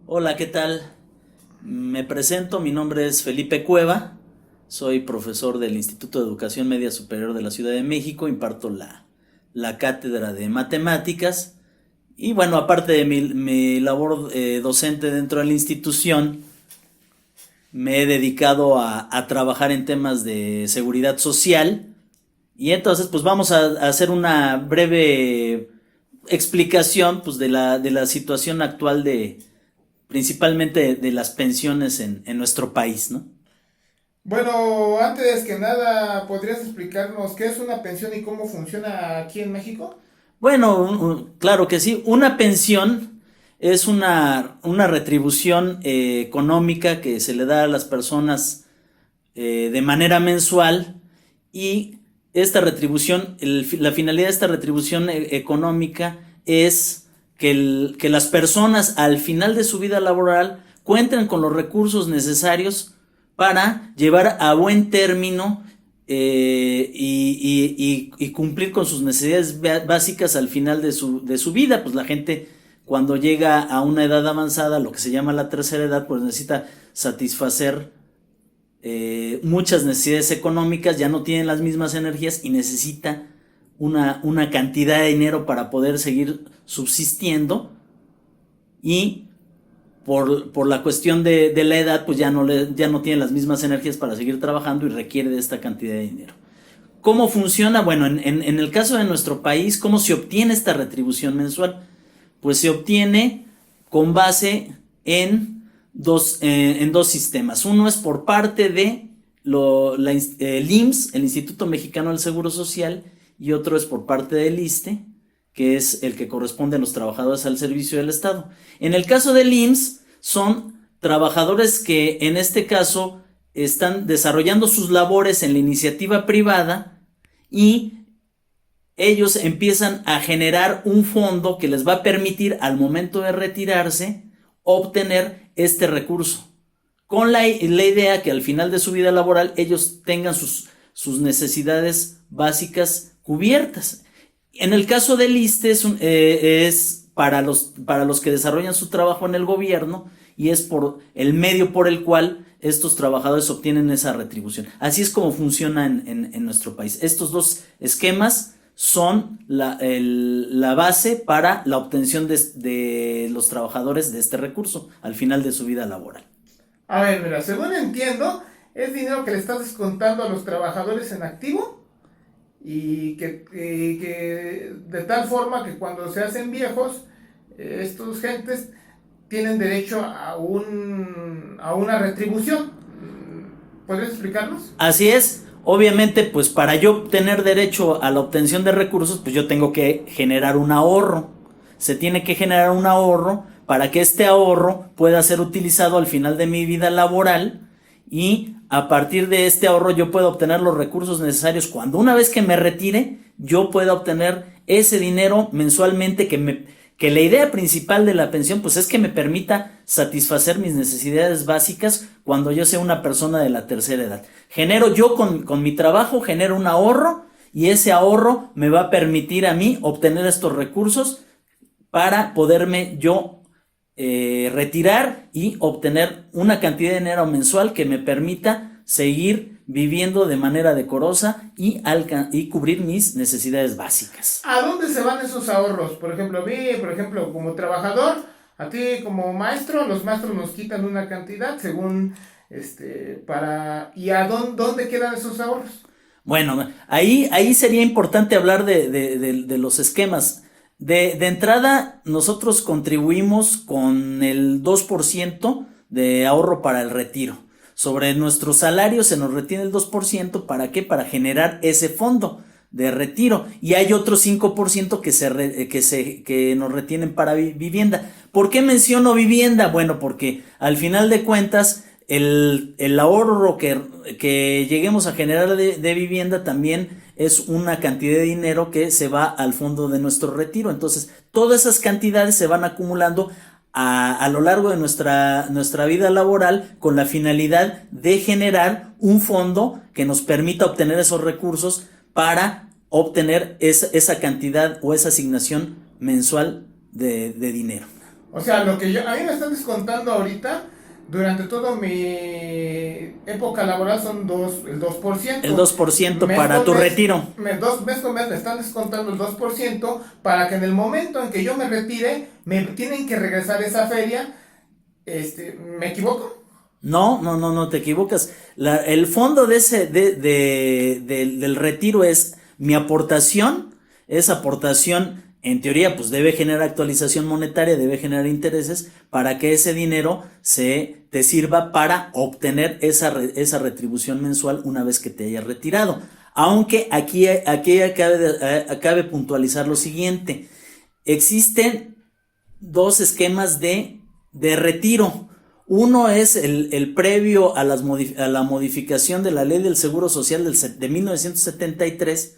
Hola, ¿qué tal? Me presento, mi nombre es Felipe Cueva, soy profesor del Instituto de Educación Media Superior de la Ciudad de México, imparto la cátedra de matemáticas y bueno, aparte de mi labor docente dentro de la institución, me he dedicado a trabajar en temas de seguridad social y entonces pues vamos a hacer una breve explicación pues de la situación actual principalmente de las pensiones en nuestro país, ¿no? Bueno, antes que nada, ¿podrías explicarnos qué es una pensión y cómo funciona aquí en México? Bueno, claro que sí. Una pensión es una retribución económica que se le da a las personas de manera mensual y esta retribución, la finalidad de esta retribución económica es que las personas al final de su vida laboral cuenten con los recursos necesarios para llevar a buen término y cumplir con sus necesidades básicas al final de su vida. Pues la gente cuando llega a una edad avanzada, lo que se llama la tercera edad, pues necesita satisfacer muchas necesidades económicas, ya no tienen las mismas energías y necesita una cantidad de dinero para poder seguir subsistiendo y por la cuestión de la edad, pues ya no tiene las mismas energías para seguir trabajando y requiere de esta cantidad de dinero. ¿Cómo funciona? Bueno, en el caso de nuestro país, ¿cómo se obtiene esta retribución mensual? Pues se obtiene con base en dos sistemas. Uno es por parte de el IMSS, el Instituto Mexicano del Seguro Social, y otro es por parte del ISSSTE, que es el que corresponde a los trabajadores al servicio del Estado. En el caso del IMSS, son trabajadores que en este caso están desarrollando sus labores en la iniciativa privada y ellos empiezan a generar un fondo que les va a permitir al momento de retirarse obtener este recurso, con la idea que al final de su vida laboral ellos tengan sus necesidades básicas cubiertas. En el caso del ISSSTE es para los que desarrollan su trabajo en el gobierno y es por el medio por el cual estos trabajadores obtienen esa retribución. Así es como funciona en nuestro país. Estos dos esquemas son la base para la obtención de los trabajadores de este recurso al final de su vida laboral. A ver, mira, según entiendo, es dinero que le estás descontando a los trabajadores en activo y que de tal forma que cuando se hacen viejos, estos gentes tienen derecho a una retribución. ¿Podrías explicarnos? Así es, obviamente, pues para yo tener derecho a la obtención de recursos, pues yo tengo que generar un ahorro. Se tiene que generar un ahorro para que este ahorro pueda ser utilizado al final de mi vida laboral y a partir de este ahorro yo pueda obtener los recursos necesarios cuando una vez que me retire, yo pueda obtener ese dinero mensualmente que la idea principal de la pensión pues es que me permita satisfacer mis necesidades básicas cuando yo sea una persona de la tercera edad. Genero yo con mi trabajo, genero un ahorro y ese ahorro me va a permitir a mí obtener estos recursos para poderme yo retirar y obtener una cantidad de dinero mensual que me permita seguir viviendo de manera decorosa y cubrir mis necesidades básicas. ¿A dónde se van esos ahorros? Por ejemplo, a mí, por ejemplo, como trabajador, a ti como maestro, los maestros nos quitan una cantidad según, ¿y a dónde quedan esos ahorros? Bueno, ahí sería importante hablar de los esquemas. De entrada, nosotros contribuimos con el 2% de ahorro para el retiro. Sobre nuestro salario se nos retiene el 2%. ¿Para qué? Para generar ese fondo de retiro. Y hay otro 5% que nos retienen para vivienda. ¿Por qué menciono vivienda? Bueno, porque al final de cuentas el ahorro que lleguemos a generar de vivienda también es una cantidad de dinero que se va al fondo de nuestro retiro. Entonces, todas esas cantidades se van acumulando a lo largo de nuestra vida laboral con la finalidad de generar un fondo que nos permita obtener esos recursos para obtener esa cantidad o esa asignación mensual de dinero. O sea, lo que a mí me están descontando ahorita, durante toda mi época laboral son el 2%. El 2% Mes para con tu mes, retiro. mes con mes me están descontando el 2% para que en el momento en que yo me retire, me tienen que regresar esa feria. ¿Me equivoco? No te equivocas. El fondo de del retiro es mi aportación. Esa aportación, en teoría, pues debe generar actualización monetaria, debe generar intereses para que ese dinero te sirva para obtener esa retribución mensual una vez que te hayas retirado. Aunque aquí acabe puntualizar lo siguiente. Existen dos esquemas de retiro. Uno es el previo a la modificación de la ley del Seguro Social de 1973,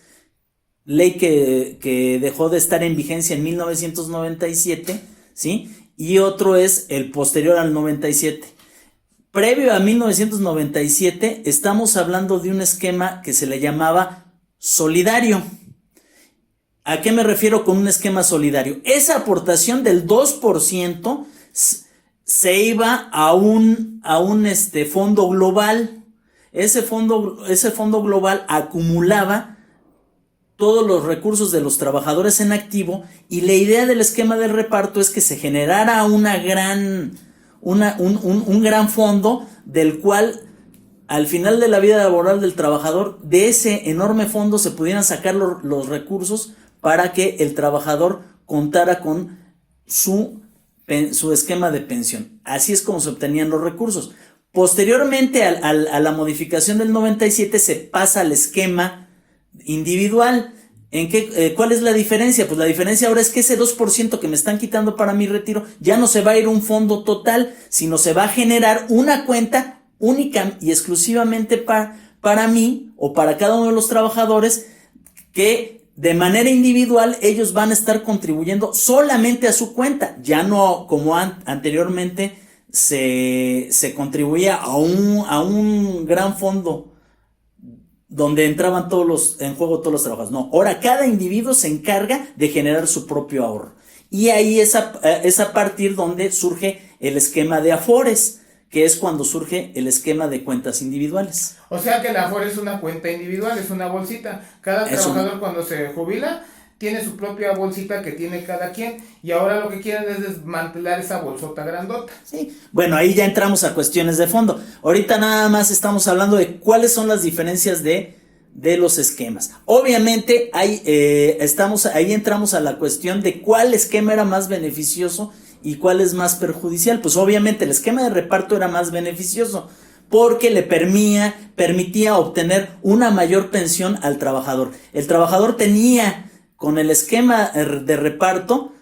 ley que dejó de estar en vigencia en 1997, ¿sí? Y otro es el posterior al 97. Previo a 1997, estamos hablando de un esquema que se le llamaba solidario. ¿A qué me refiero con un esquema solidario? Esa aportación del 2% se iba a un fondo global. Ese fondo global acumulaba todos los recursos de los trabajadores en activo, y la idea del esquema del reparto es que se generara un gran fondo del cual al final de la vida laboral del trabajador, de ese enorme fondo se pudieran sacar los recursos para que el trabajador contara con su esquema de pensión. Así es como se obtenían los recursos. Posteriormente a la modificación del 97 se pasa al esquema individual. ¿Cuál es la diferencia? Pues la diferencia ahora es que ese 2% que me están quitando para mi retiro ya no se va a ir a un fondo total, sino se va a generar una cuenta única y exclusivamente para mí o para cada uno de los trabajadores, que de manera individual ellos van a estar contribuyendo solamente a su cuenta, ya no como anteriormente se contribuía a un gran fondo donde entraban en juego todos los trabajadores. No, ahora cada individuo se encarga de generar su propio ahorro. Y ahí es a partir donde surge el esquema de Afores, que es cuando surge el esquema de cuentas individuales. O sea que la Afore es una cuenta individual, es una bolsita. Cada trabajador cuando se jubila tiene su propia bolsita que tiene cada quien, y ahora lo que quieren es desmantelar esa bolsota grandota. Sí, bueno, ahí ya entramos a cuestiones de fondo. Ahorita nada más estamos hablando de cuáles son las diferencias de los esquemas. Obviamente ahí entramos a la cuestión de cuál esquema era más beneficioso y cuál es más perjudicial. Pues obviamente el esquema de reparto era más beneficioso porque le permitía obtener una mayor pensión al trabajador. El trabajador tenía con el esquema de reparto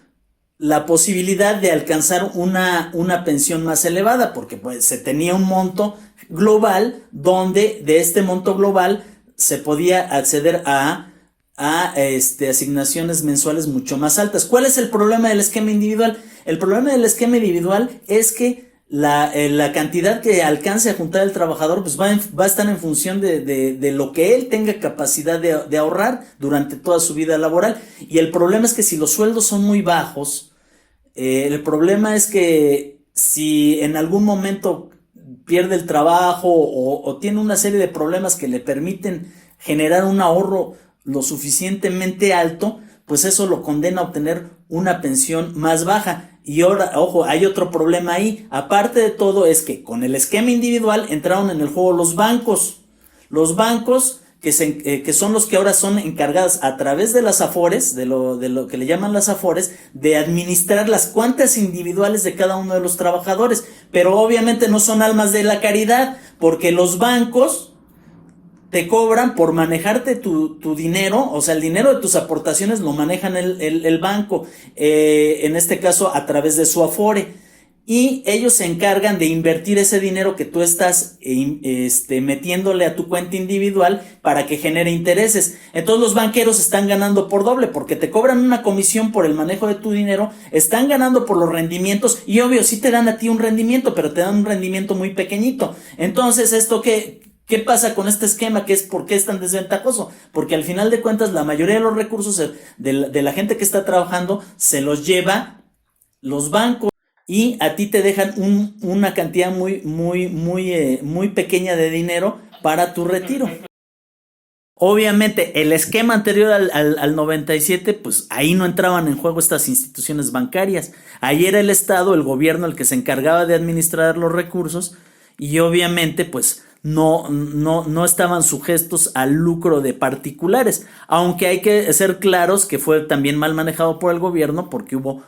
la posibilidad de alcanzar una pensión más elevada, porque pues se tenía un monto global donde de este monto global se podía acceder a asignaciones mensuales mucho más altas. ¿Cuál es el problema del esquema individual? El problema del esquema individual es que la cantidad que alcance a juntar el trabajador pues va a estar en función de lo que él tenga capacidad de ahorrar durante toda su vida laboral. Y el problema es que si los sueldos son muy bajos, el problema es que si en algún momento pierde el trabajo o tiene una serie de problemas que le permiten generar un ahorro lo suficientemente alto, pues eso lo condena a obtener una pensión más baja. Y ahora, ojo, hay otro problema ahí. Aparte de todo, es que con el esquema individual entraron en el juego los bancos. Los bancos que son los que ahora son encargados a través de las Afores, de lo que le llaman las Afores, de administrar las cuentas individuales de cada uno de los trabajadores. Pero obviamente no son almas de la caridad, porque los bancos te cobran por manejarte tu dinero, o sea, el dinero de tus aportaciones lo manejan el banco, en este caso a través de su Afore, y ellos se encargan de invertir ese dinero que tú estás metiéndole a tu cuenta individual para que genere intereses. Entonces los banqueros están ganando por doble, porque te cobran una comisión por el manejo de tu dinero, están ganando por los rendimientos, y obvio, sí te dan a ti un rendimiento, pero te dan un rendimiento muy pequeñito. Entonces, ¿qué pasa con este esquema? ¿Por qué es tan desventajoso? Porque al final de cuentas la mayoría de los recursos de la gente que está trabajando se los lleva los bancos. y a ti te dejan una cantidad muy pequeña de dinero para tu retiro. Obviamente, el esquema anterior al 97, pues ahí no entraban en juego estas instituciones bancarias. Ahí era el Estado, el gobierno, el que se encargaba de administrar los recursos y obviamente, pues no estaban sujetos al lucro de particulares. Aunque hay que ser claros que fue también mal manejado por el gobierno porque hubo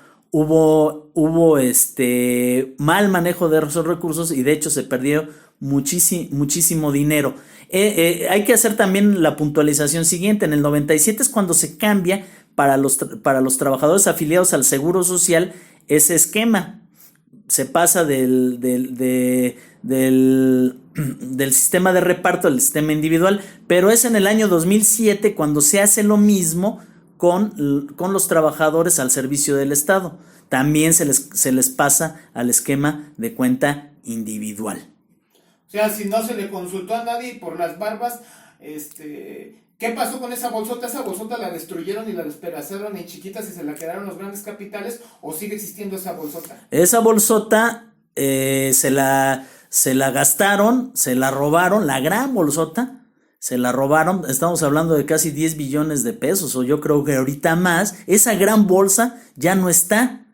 mal manejo de esos recursos y de hecho se perdió muchísimo dinero. Hay que hacer también la puntualización siguiente. En el 97 es cuando se cambia para los trabajadores afiliados al Seguro Social ese esquema. Se pasa del sistema de reparto al sistema individual, pero es en el año 2007 cuando se hace lo mismo con los trabajadores al servicio del Estado. También se les pasa al esquema de cuenta individual. O sea, si no se le consultó a nadie por las barbas, ¿qué pasó con esa bolsota? ¿Esa bolsota la destruyeron y la despedazaron en chiquitas y se la quedaron los grandes capitales? ¿O sigue existiendo esa bolsota? Esa bolsota se la gastaron, se la robaron, la gran bolsota, se la robaron. Estamos hablando de casi 10 billones de pesos, o yo creo que ahorita más. Esa gran bolsa ya no está.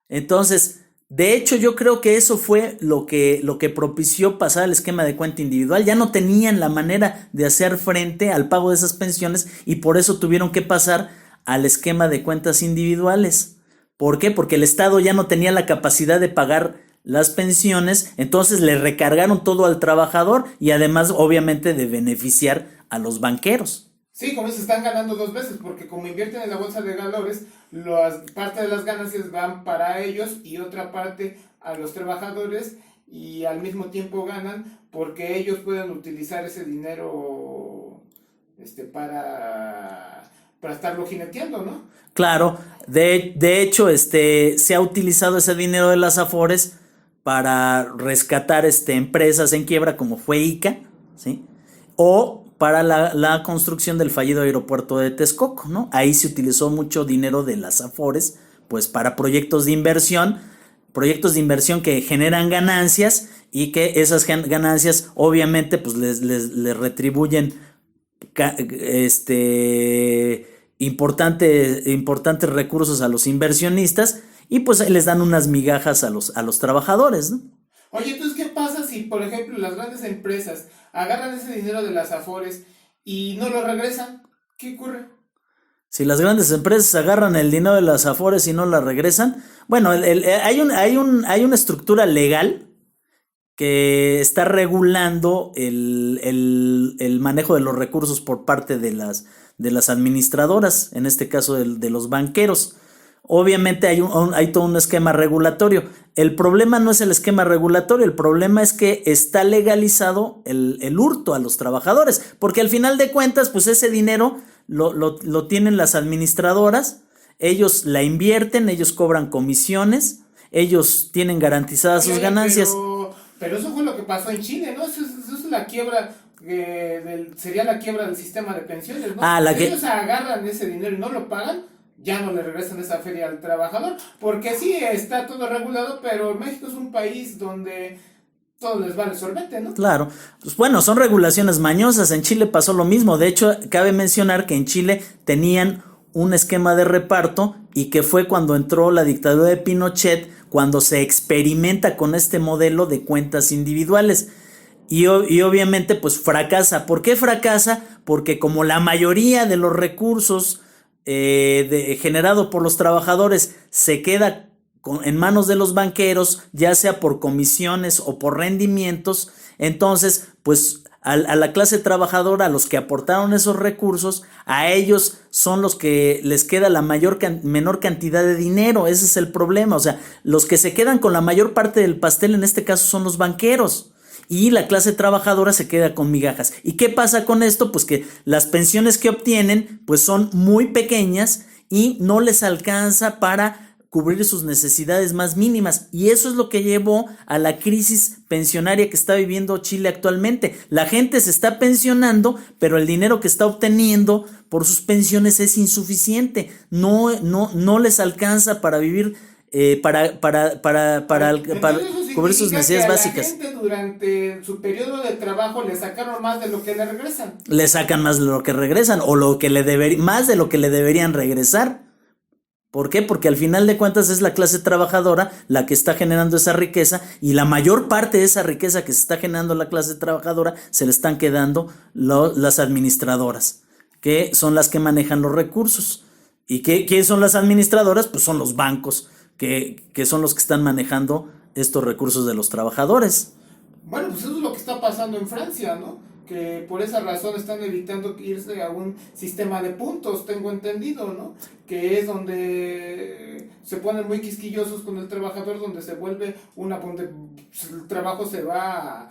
Entonces, de hecho, yo creo que eso fue lo que propició pasar al esquema de cuenta individual. Ya no tenían la manera de hacer frente al pago de esas pensiones y por eso tuvieron que pasar al esquema de cuentas individuales. ¿Por qué? Porque el Estado ya no tenía la capacidad de pagar las pensiones, entonces le recargaron todo al trabajador y además, obviamente, de beneficiar a los banqueros. Sí, como se están ganando dos veces, porque como invierten en la bolsa de valores, parte de las ganancias van para ellos y otra parte a los trabajadores y al mismo tiempo ganan porque ellos pueden utilizar ese dinero para estarlo jineteando, ¿no? Claro, de hecho, se ha utilizado ese dinero de las Afores para rescatar empresas en quiebra como fue ICA, ¿sí? O para la construcción del fallido aeropuerto de Texcoco, ¿no? Ahí se utilizó mucho dinero de las Afores, pues para proyectos de inversión que generan ganancias y que esas ganancias obviamente pues les retribuyen importantes recursos a los inversionistas y pues les dan unas migajas a los trabajadores, ¿no? Oye, entonces, ¿qué pasa si, por ejemplo, las grandes empresas agarran ese dinero de las Afores y no lo regresan? ¿Qué ocurre? Si las grandes empresas agarran el dinero de las Afores y no la regresan, bueno, hay una estructura legal que está regulando el manejo de los recursos por parte de las administradoras, en este caso de los banqueros. Obviamente hay todo un esquema regulatorio. El problema no es el esquema regulatorio, el problema es que está legalizado el hurto a los trabajadores, porque al final de cuentas, pues ese dinero lo tienen las administradoras, ellos la invierten, ellos cobran comisiones, ellos tienen garantizadas sus ganancias. Pero eso fue lo que pasó en Chile, ¿no? Eso es la quiebra, sería la quiebra del sistema de pensiones, ¿no? Si ellos agarran ese dinero y no lo pagan, ya no le regresan esa feria al trabajador, porque sí, está todo regulado, pero México es un país donde todo les vale sorbete, ¿no? Claro, pues bueno, son regulaciones mañosas. En Chile pasó lo mismo. De hecho, cabe mencionar que en Chile tenían un esquema de reparto y que fue cuando entró la dictadura de Pinochet, cuando se experimenta con este modelo de cuentas individuales. Y obviamente pues fracasa. ¿Por qué fracasa? Porque como la mayoría de los recursos generado por los trabajadores se queda en manos de los banqueros, ya sea por comisiones o por rendimientos, entonces pues a la clase trabajadora, a los que aportaron esos recursos, a ellos son los que les queda la menor cantidad de dinero. Ese es el problema. O sea, los que se quedan con la mayor parte del pastel en este caso son los banqueros. Y la clase trabajadora se queda con migajas. ¿Y qué pasa con esto? Pues que las pensiones que obtienen pues son muy pequeñas y no les alcanza para cubrir sus necesidades más mínimas. Y eso es lo que llevó a la crisis pensionaria que está viviendo Chile actualmente. La gente se está pensionando, pero el dinero que está obteniendo por sus pensiones es insuficiente. No les alcanza para vivir para Entonces eso cubrir sus significa que necesidades a la básicas. gente durante su periodo de trabajo le sacaron más de lo que le regresan. Le sacan más de lo que regresan o más de lo que le deberían regresar. ¿Por qué? Porque al final de cuentas es la clase trabajadora la que está generando esa riqueza y la mayor parte de esa riqueza que se está generando la clase trabajadora se le están quedando las administradoras, que son las que manejan los recursos. ¿Y quién son las administradoras? Pues son los bancos, que son los que están manejando estos recursos de los trabajadores. Bueno, pues eso es lo que está pasando en Francia, ¿no? Que por esa razón están evitando irse a un sistema de puntos, tengo entendido, ¿no? Que es donde se ponen muy quisquillosos con el trabajador, donde se vuelve donde el trabajo se va,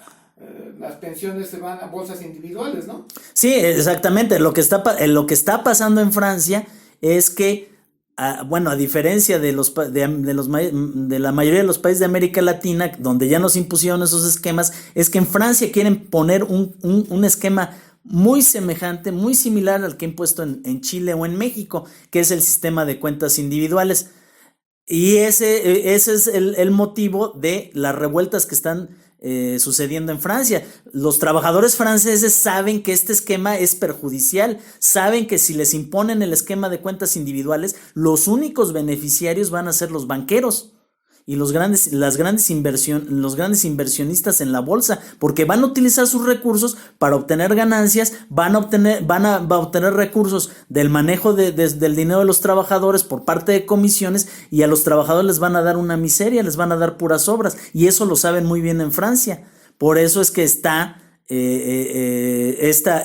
las pensiones se van a bolsas individuales, ¿no? Sí, exactamente. Lo que está pasando en Francia es que, bueno, a diferencia de de la mayoría de los países de América Latina, donde ya nos impusieron esos esquemas, es que en Francia quieren poner un esquema muy semejante, muy similar al que ha impuesto en Chile o en México, que es el sistema de cuentas individuales. Y ese es el motivo de las revueltas que están sucediendo en Francia. Los trabajadores franceses saben que este esquema es perjudicial, saben que si les imponen el esquema de cuentas individuales, los únicos beneficiarios van a ser los banqueros y los grandes inversionistas en la bolsa, porque van a utilizar sus recursos para obtener ganancias, van a obtener recursos del manejo del dinero de los trabajadores por parte de comisiones, y a los trabajadores les van a dar una miseria, les van a dar puras obras, y eso lo saben muy bien en Francia. Por eso es que está esta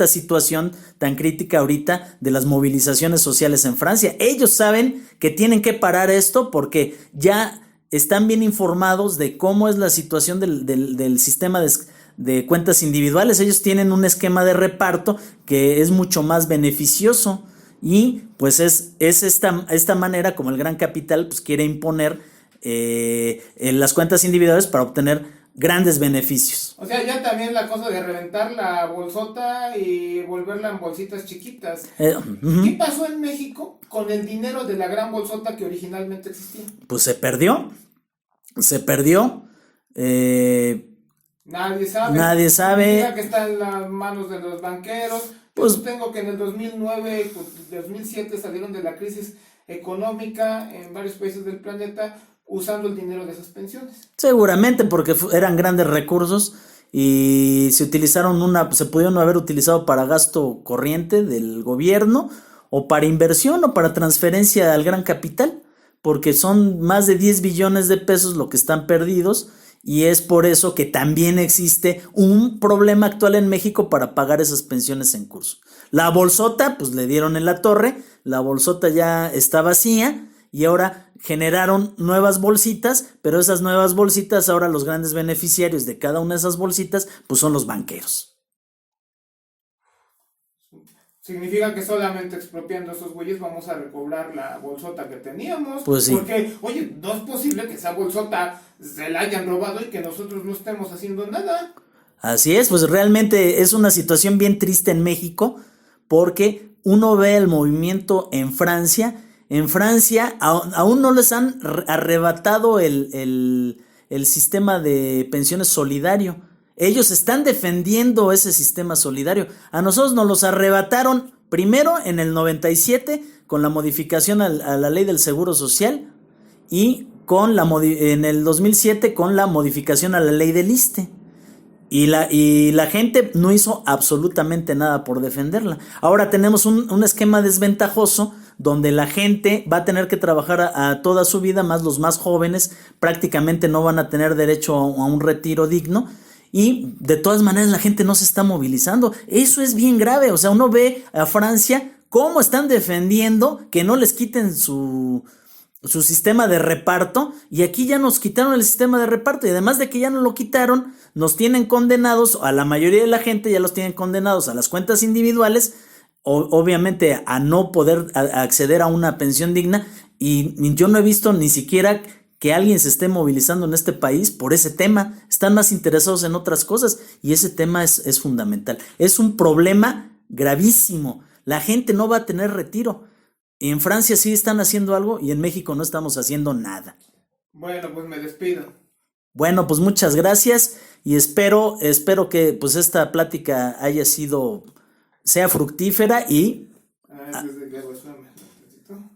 situación tan crítica ahorita de las movilizaciones sociales en Francia. Ellos saben que tienen que parar esto porque ya están bien informados de cómo es la situación del sistema de cuentas individuales. Ellos tienen un esquema de reparto que es mucho más beneficioso, y pues es esta manera como el gran capital pues quiere imponer las cuentas individuales para obtener grandes beneficios. O sea, ya también la cosa de reventar la bolsota y volverla en bolsitas chiquitas. ¿Qué pasó en México con el dinero de la gran bolsota que originalmente existía? Pues se perdió. Nadie sabe. Mira que está en las manos de los banqueros. Pues tengo que en el 2009, 2007 salieron de la crisis económica en varios países del planeta usando el dinero de esas pensiones. Seguramente porque eran grandes recursos y se pudieron haber utilizado para gasto corriente del gobierno, o para inversión, o para transferencia al gran capital, porque son más de 10 billones de pesos lo que están perdidos, y es por eso que también existe un problema actual en México para pagar esas pensiones en curso. La bolsota, pues le dieron en la torre, la bolsota ya está vacía, y ahora generaron nuevas bolsitas, pero esas nuevas bolsitas, ahora los grandes beneficiarios de cada una de esas bolsitas, pues son los banqueros. Significa que solamente expropiando esos güeyes vamos a recobrar la bolsota que teníamos. Pues sí. Porque, oye, no es posible que esa bolsota se la hayan robado y que nosotros no estemos haciendo nada. Así es, pues realmente es una situación bien triste en México, porque uno ve el movimiento en Francia. En Francia aún no les han arrebatado el sistema de pensiones solidario. Ellos están defendiendo ese sistema solidario. A nosotros nos los arrebataron primero en el 97 con la modificación a la ley del Seguro Social, y en el 2007 con la modificación a la ley del ISSSTE. Y la gente no hizo absolutamente nada por defenderla. Ahora tenemos un esquema desventajoso donde la gente va a tener que trabajar a toda su vida, más los más jóvenes prácticamente no van a tener derecho a un retiro digno, y de todas maneras la gente no se está movilizando. Eso es bien grave. O sea, uno ve a Francia cómo están defendiendo que no les quiten su sistema de reparto, y aquí ya nos quitaron el sistema de reparto, y además de que ya nos lo quitaron, nos tienen condenados, a la mayoría de la gente ya los tienen condenados a las cuentas individuales, obviamente a no poder acceder a una pensión digna, y yo no he visto ni siquiera que alguien se esté movilizando en este país por ese tema. Están más interesados en otras cosas, y ese tema es fundamental. Es un problema gravísimo. La gente no va a tener retiro. Y en Francia sí están haciendo algo y en México no estamos haciendo nada. Bueno, pues me despido. Bueno, pues muchas gracias y espero que pues esta plática sea fructífera y Antes de que hago, espérame un ratito.